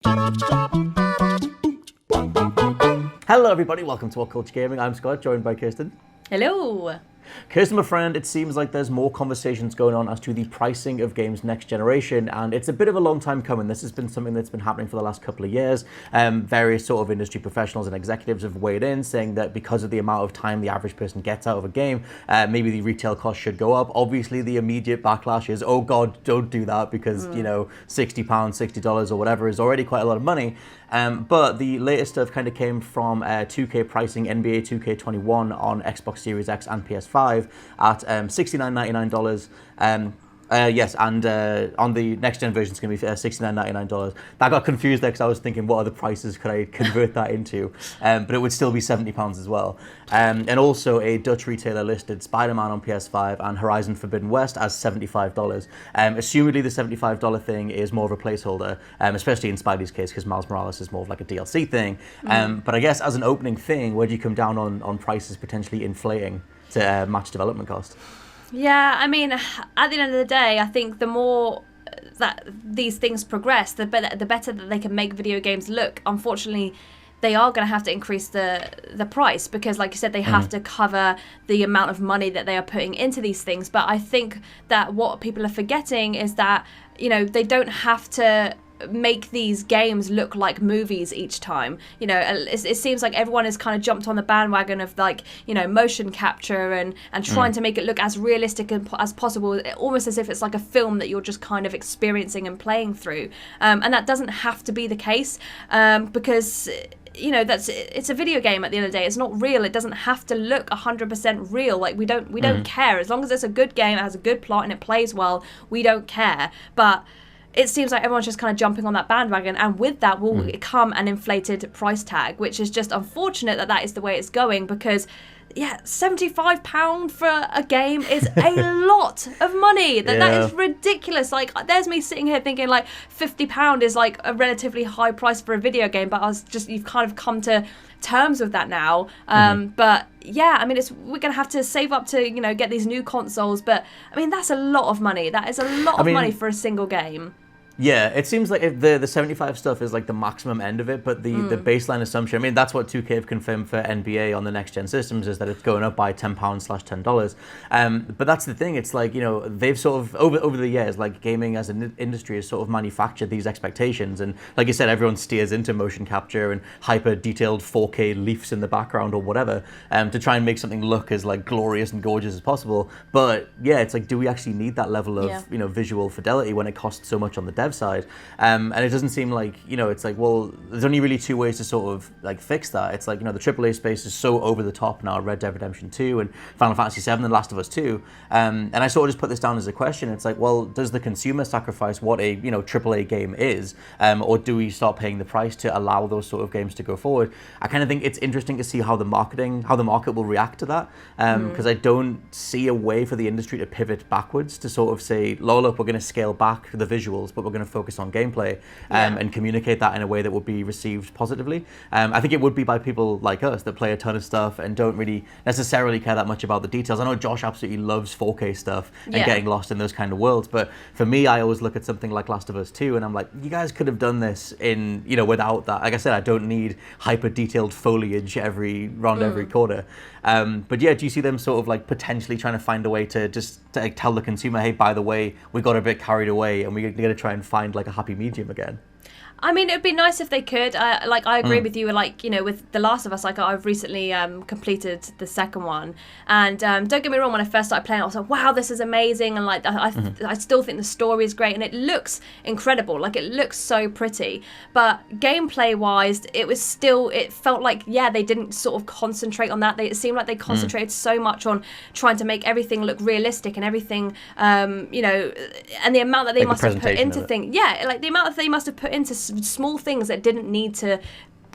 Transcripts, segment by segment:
Hello everybody, welcome to WhatCulture Gaming. I'm Scott, joined by Kirsten. Hello. Kirsten, my friend, it seems like there's more conversations going on as to the pricing of games next generation, and it's a bit of a long time coming. This has been something that's been happening for the last couple of years. Various sort of industry professionals and executives have weighed in, saying that because of the amount of time the average person gets out of a game, maybe the retail cost should go up. Obviously, the immediate backlash is, oh God, don't do that, because, you know, £60, $60 or whatever is already quite a lot of money. But the latest stuff kind of came from 2K pricing NBA 2K21 on Xbox Series X and PS5 at $69.99. Yes, and on the next gen version, it's going to be $69.99. That got confused there because I was thinking, what other prices could I convert that into? But it would still be £70 as well. And also, a Dutch retailer listed Spider-Man on PS5 and Horizon Forbidden West as $75. Assumedly, the $75 thing is more of a placeholder, especially in Spidey's case, because Miles Morales is more of like a DLC thing. But I guess as an opening thing, where do you come down on prices potentially inflating to match development cost? Yeah, I mean, at the end of the day, I think the more that these things progress, the better that they can make video games look. Unfortunately, they are going to have to increase the price because, like you said, they have to cover the amount of money that they are putting into these things. But I think that what people are forgetting is that, you know, they don't have to make these games look like movies each time. You know, it seems like everyone has kind of jumped on the bandwagon of, like, you know, motion capture and trying to make it look as realistic as possible, almost as if it's like a film that you're just kind of experiencing and playing through. And that doesn't have to be the case, because, you know, it's a video game at the end of the day. It's not real. It doesn't have to look 100% real. Like, we don't care. As long as it's a good game, it has a good plot and it plays well, we don't care. But it seems like everyone's just kind of jumping on that bandwagon, and with that will come an inflated price tag, which is just unfortunate that is the way it's going, because £75 for a game is a lot of money. That is ridiculous. Like, there's me sitting here thinking like £50 is like a relatively high price for a video game, but you've kind of come to terms with that now. But yeah, I mean, we're gonna have to save up to, you know, get these new consoles, but I mean, that's a lot of money. That is a lot of money for a single game. Yeah, it seems like the 75 stuff is like the maximum end of it, but the baseline assumption, I mean, that's what 2K have confirmed for NBA on the next-gen systems, is that it's going up by £10/$10. But that's the thing, it's like, you know, they've sort of, over the years, like, gaming as an industry has sort of manufactured these expectations, and like you said, everyone steers into motion capture and hyper-detailed 4K leafs in the background or whatever, to try and make something look as, like, glorious and gorgeous as possible. But yeah, it's like, do we actually need that level of, you know, visual fidelity when it costs so much on the dev side? And it doesn't seem like, you know, it's like, well, there's only really two ways to sort of like fix that. It's like, you know, the AAA space is so over the top now, Red Dead Redemption 2 and Final Fantasy 7 and Last of Us 2. And I sort of just put this down as a question. It's like, well, does the consumer sacrifice what a, you know, AAA game is? Or do we start paying the price to allow those sort of games to go forward? I kind of think it's interesting to see how the market will react to that. Because I don't see a way for the industry to pivot backwards to sort of say, look, we're going to scale back the visuals, but we're going to focus on gameplay and communicate that in a way that would be received positively. I think it would be by people like us that play a ton of stuff and don't really necessarily care that much about the details. I know Josh absolutely loves 4K stuff and getting lost in those kind of worlds, but for me, I always look at something like Last of Us 2 and I'm like, you guys could have done this in, you know, without that. Like I said, I don't need hyper detailed foliage every corner. But yeah, do you see them sort of like potentially trying to find a way to just to tell the consumer, hey, by the way, we got a bit carried away and we're going to try and find like a happy medium again? I mean, it'd be nice if they could. I agree with you. Like, you know, with The Last of Us, like, I've recently completed the second one, and don't get me wrong. When I first started playing, I was like, "Wow, this is amazing!" And like, I still think the story is great, and it looks incredible. Like, it looks so pretty. But gameplay-wise, it felt like, they didn't sort of concentrate on that. It seemed like they concentrated so much on trying to make everything look realistic and everything, you know, and the amount that they must have put into things. Yeah, like the amount that they must have put into small things that didn't need to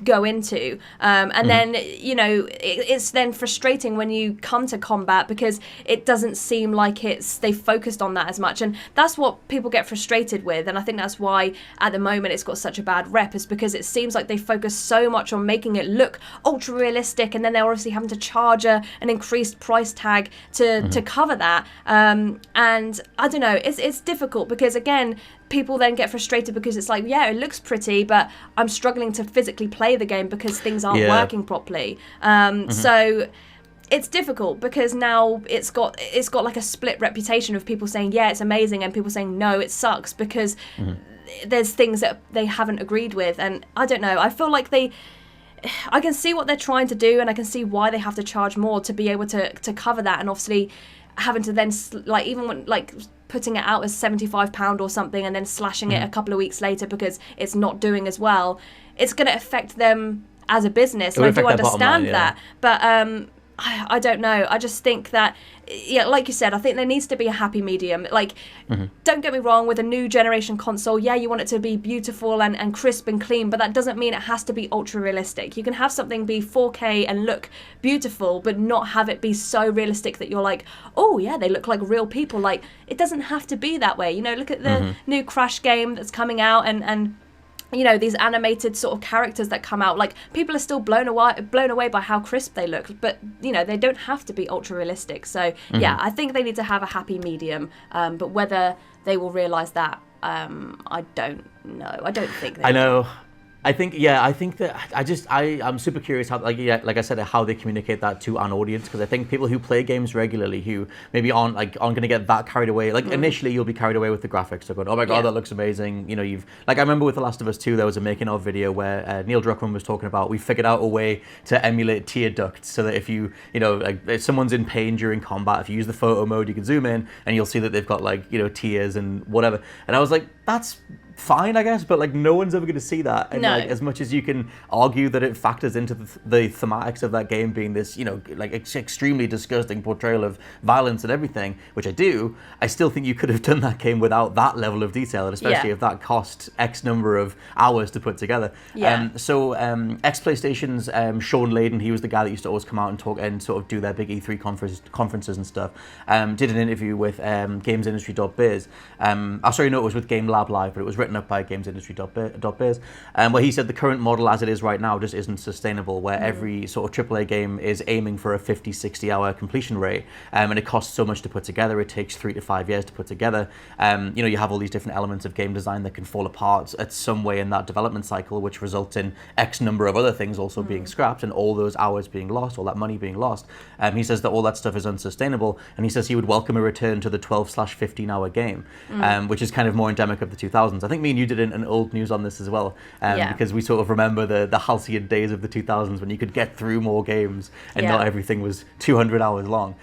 go into, and then, you know, it's then frustrating when you come to combat because it doesn't seem like they focused on that as much, and that's what people get frustrated with. And I think that's why at the moment it's got such a bad rep, is because it seems like they focus so much on making it look ultra realistic, and then they're obviously having to charge an increased price tag to cover that, and I don't know, it's difficult because, again, people then get frustrated because it's like, yeah, it looks pretty, but I'm struggling to physically play the game because things aren't working properly. So it's difficult because now it's got like a split reputation of people saying, yeah, it's amazing, and people saying, no, it sucks, because there's things that they haven't agreed with. And I don't know, I feel like I can see what they're trying to do, and I can see why they have to charge more to be able to cover that. And obviously having to then, like, even when, like, putting it out as £75 or something and then slashing it a couple of weeks later because it's not doing as well, it's going to affect them as a business. And I do understand that. But I don't know. I just think that, yeah, like you said, I think there needs to be a happy medium. Like, don't get me wrong, with a new generation console, yeah, you want it to be beautiful and crisp and clean, but that doesn't mean it has to be ultra realistic. You can have something be 4K and look beautiful, but not have it be so realistic that you're like, oh yeah, they look like real people. Like, it doesn't have to be that way. You know, look at the new Crash game that's coming out, and you know, these animated sort of characters that come out, like, people are still blown away by how crisp they look, but, you know, they don't have to be ultra realistic. So yeah, I think they need to have a happy medium, but whether they will realize that, I don't know. I don't think they will. I think that I'm super curious how, like I said, how they communicate that to an audience, because I think people who play games regularly, who maybe aren't going to get that carried away. Like, initially you'll be carried away with the graphics. They're going, oh my god, that looks amazing. You know, I remember with The Last of Us 2, there was a making of video where Neil Druckmann was talking about, we figured out a way to emulate tear ducts, so that if if someone's in pain during combat, if you use the photo mode, you can zoom in and you'll see that they've got, like, tears and whatever. And I was like, that's fine, I guess, but, like, no one's ever going to see that. And like, as much as you can argue that it factors into the thematics of that game being this, like, extremely disgusting portrayal of violence and everything, which I do, I still think you could have done that game without that level of detail, and especially if that cost X number of hours to put together. So ex-PlayStation's Sean Layden, he was the guy that used to always come out and talk and sort of do their big E3 conferences and stuff, did an interview with gamesindustry.biz. It was with Game Lab Live, but it was written up by gamesindustry.biz, where he said the current model as it is right now just isn't sustainable, where every sort of AAA game is aiming for a 50-60 hour completion rate, and it costs so much to put together. It takes 3 to 5 years to put together. You have all these different elements of game design that can fall apart at some way in that development cycle, which results in X number of other things also being scrapped, and all those hours being lost, all that money being lost. He says that all that stuff is unsustainable, and he says he would welcome a return to the 12/15 hour game, which is kind of more endemic of the 2000s. I think me and you did an old news on this as well, because we sort of remember the halcyon days of the 2000s when you could get through more games and not everything was 200 hours long.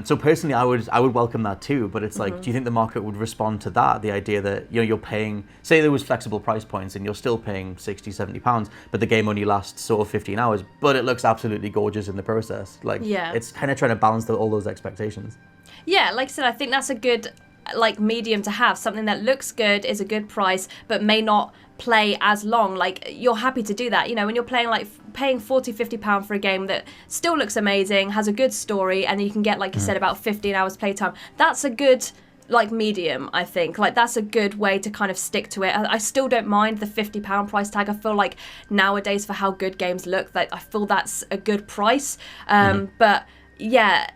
So personally, I would welcome that too, but it's like, do you think the market would respond to that? The idea that you're paying, say there was flexible price points and you're still paying £60-70, but the game only lasts sort of 15 hours, but it looks absolutely gorgeous in the process. Like, it's kind of trying to balance all those expectations. Yeah, like I said, I think that's a good, like, medium to have, something that looks good, is a good price, but may not play as long. Like, you're happy to do that, when you're playing, like, paying £40-50 for a game that still looks amazing, has a good story, and you can get, like you said, about 15 hours playtime. That's a good, like, medium, I think. Like, that's a good way to kind of stick to it. I still don't mind the £50 price tag. I feel like nowadays, for how good games look, that I feel that's a good price. But yeah,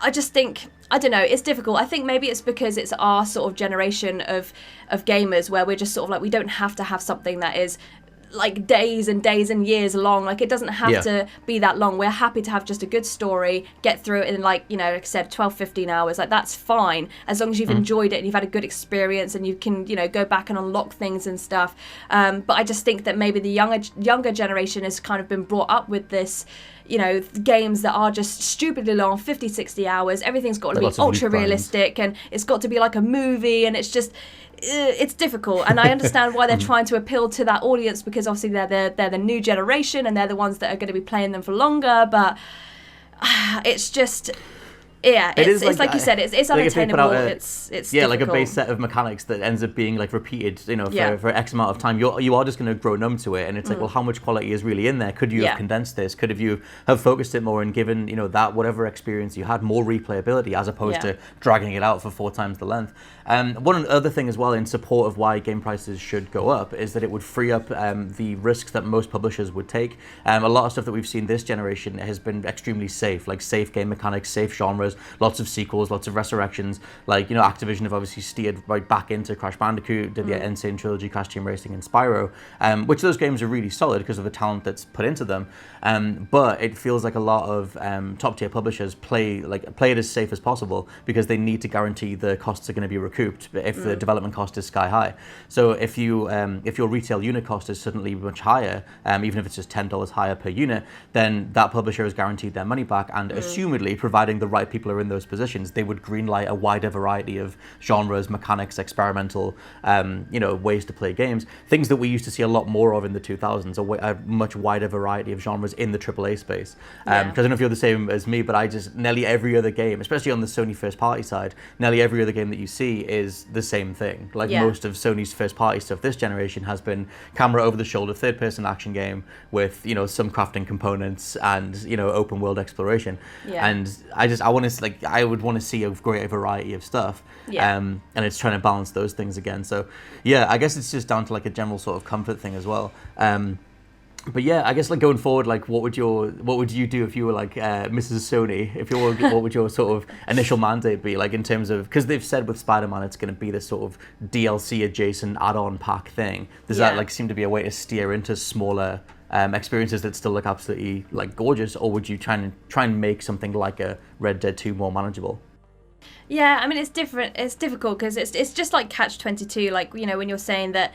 I just think, I don't know, it's difficult. I think maybe it's because it's our sort of generation of gamers, where we're just sort of like, we don't have to have something that is like days and days and years long. Like, it doesn't have to be that long. We're happy to have just a good story, get through it in, like, like I said, 12-15 hours. Like, that's fine, as long as you've enjoyed it and you've had a good experience and you can, go back and unlock things and stuff. But I just think that maybe the younger generation has kind of been brought up with this, games that are just stupidly long, 50-60 hours. Everything's got to be ultra realistic, and it's got to be like a movie, and it's just, it's difficult. And I understand why they're trying to appeal to that audience, because obviously they're the new generation and they're the ones that are going to be playing them for longer. But it's just, it's like you said, it's unattainable. It's difficult. Like a base set of mechanics that ends up being, like, repeated, for X amount of time. You are just going to grow numb to it, and it's like, well, how much quality is really in there? Could you have condensed this? Could you have focused it more and given that whatever experience you had more replayability, as opposed to dragging it out for 4 times the length? One other thing as well, in support of why game prices should go up, is that it would free up the risks that most publishers would take. A lot of stuff that we've seen this generation has been extremely safe, like safe game mechanics, safe genres, genres, lots of sequels, lots of resurrections. Like, Activision have obviously steered right back into Crash Bandicoot, did the Insane Trilogy, Crash Team Racing, and Spyro, which those games are really solid because of the talent that's put into them. But it feels like a lot of top-tier publishers play it as safe as possible because they need to guarantee the costs are going to be recouped if the development cost is sky high. So if your retail unit cost is suddenly much higher, even if it's just $10 higher per unit, then that publisher is guaranteed their money back, and assumedly, providing the right people are in those positions, they would greenlight a wider variety of genres, mechanics, experimental, ways to play games, things that we used to see a lot more of in the 2000s, a much wider variety of genres in the AAA space. Because I don't know if you're the same as me, but nearly every other game, especially on the Sony first party side, nearly every other game that you see is the same thing. Most of Sony's first party stuff this generation has been camera over the shoulder, third person action game with, some crafting components and, open world exploration. And I would want to see a greater variety of stuff. And it's trying to balance those things again. So I guess it's just down to a general sort of comfort thing as well. But I guess going forward, what would you do if you were Mrs. Sony? What would your sort of initial mandate be in terms of, because they've said with Spider-Man it's going to be this sort of DLC adjacent add-on pack thing. Does that seem to be a way to steer into smaller experiences that still look absolutely gorgeous, or would you try and make something like a Red Dead 2 more manageable? Yeah, I mean it's different. It's difficult because it's just like catch-22. When you're saying that.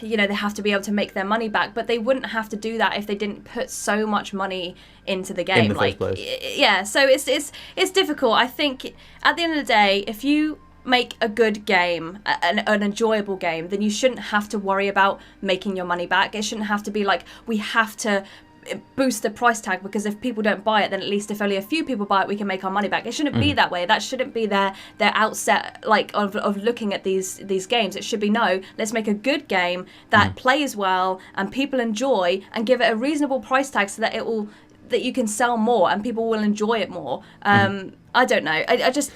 They have to be able to make their money back, but they wouldn't have to do that if they didn't put so much money into the game. In the first place. Yeah, so it's difficult. I think at the end of the day, if you make a good game, an enjoyable game, then you shouldn't have to worry about making your money back. It shouldn't have to be we have to boost the price tag because if people don't buy it, then at least if only a few people buy it, we can make our money back. It shouldn't be that way. That shouldn't be their outset of looking at these games. It should be, no, let's make a good game that plays well and people enjoy, and give it a reasonable price tag so that you can sell more and people will enjoy it more. I don't know. I just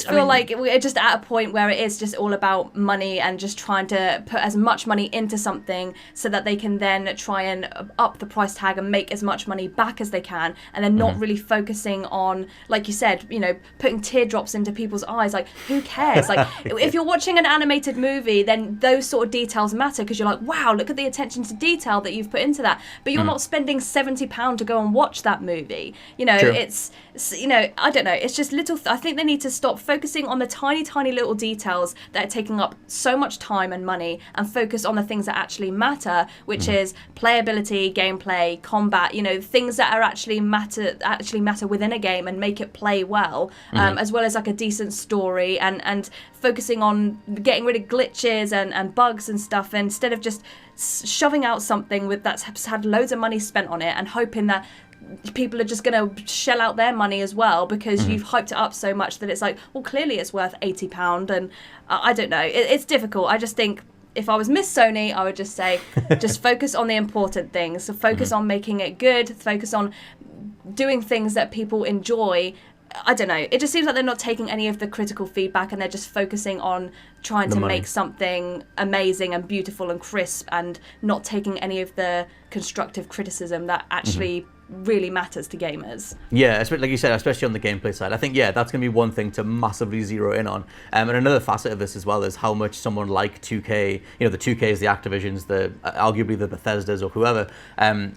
feel like we're just at a point where it is just all about money and just trying to put as much money into something so that they can then try and up the price tag and make as much money back as they can, and then not really focusing on, like you said, putting teardrops into people's eyes. Who cares? If you're watching an animated movie, then those sort of details matter because you're like, wow, look at the attention to detail that you've put into that. But you're not spending £70 to go and watch that movie. It's I don't know. It's just little. I think they need to stop focusing on the tiny, tiny little details that are taking up so much time and money, and focus on the things that actually matter, which is playability, gameplay, combat. Things that are actually matter within a game and make it play well, as well as a decent story, and focusing on getting rid of glitches and bugs and stuff, instead of just shoving out something that's had loads of money spent on it and hoping that people are just going to shell out their money as well because you've hyped it up so much that it's clearly it's worth £80, and I don't know. It's difficult. I just think if I was Miss Sony, I would just say, just focus on the important things. So focus on making it good. Focus on doing things that people enjoy. I don't know. It just seems like they're not taking any of the critical feedback, and they're just focusing on trying to make something amazing and beautiful and crisp, and not taking any of the constructive criticism that actually really matters to gamers. Yeah, like you said, especially on the gameplay side. I think, that's going to be one thing to massively zero in on. And another facet of this as well is how much someone like 2K, the 2Ks, the Activisions, arguably the Bethesdas or whoever,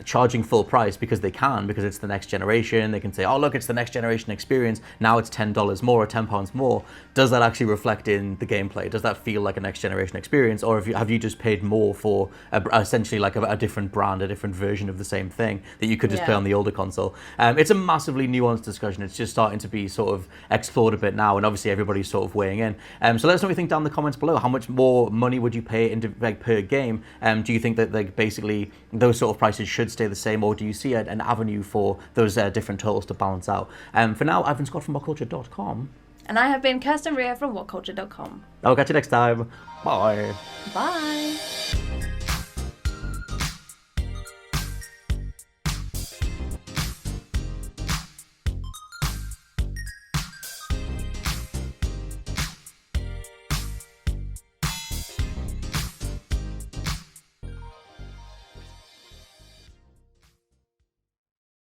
charging full price because it's the next generation. They can say, oh, look, it's the next generation experience. Now it's $10 more or £10 more. Does that actually reflect in the gameplay? Does that feel like a next generation experience? Or have you just paid more for essentially a different brand, a different version of the same thing that you could just play on the older console? It's a massively nuanced discussion. It's just starting to be sort of explored a bit now, and obviously everybody's sort of weighing in. So let us know what you think down in the comments below. How much more money would you pay into per game? Do you think that basically those sort of prices should stay the same, or do you see an avenue for those different totals to balance out? For now, I've been Scott from WhatCulture.com. And I have been Kirsten Ria from WhatCulture.com. I'll catch you next time. Bye. Bye.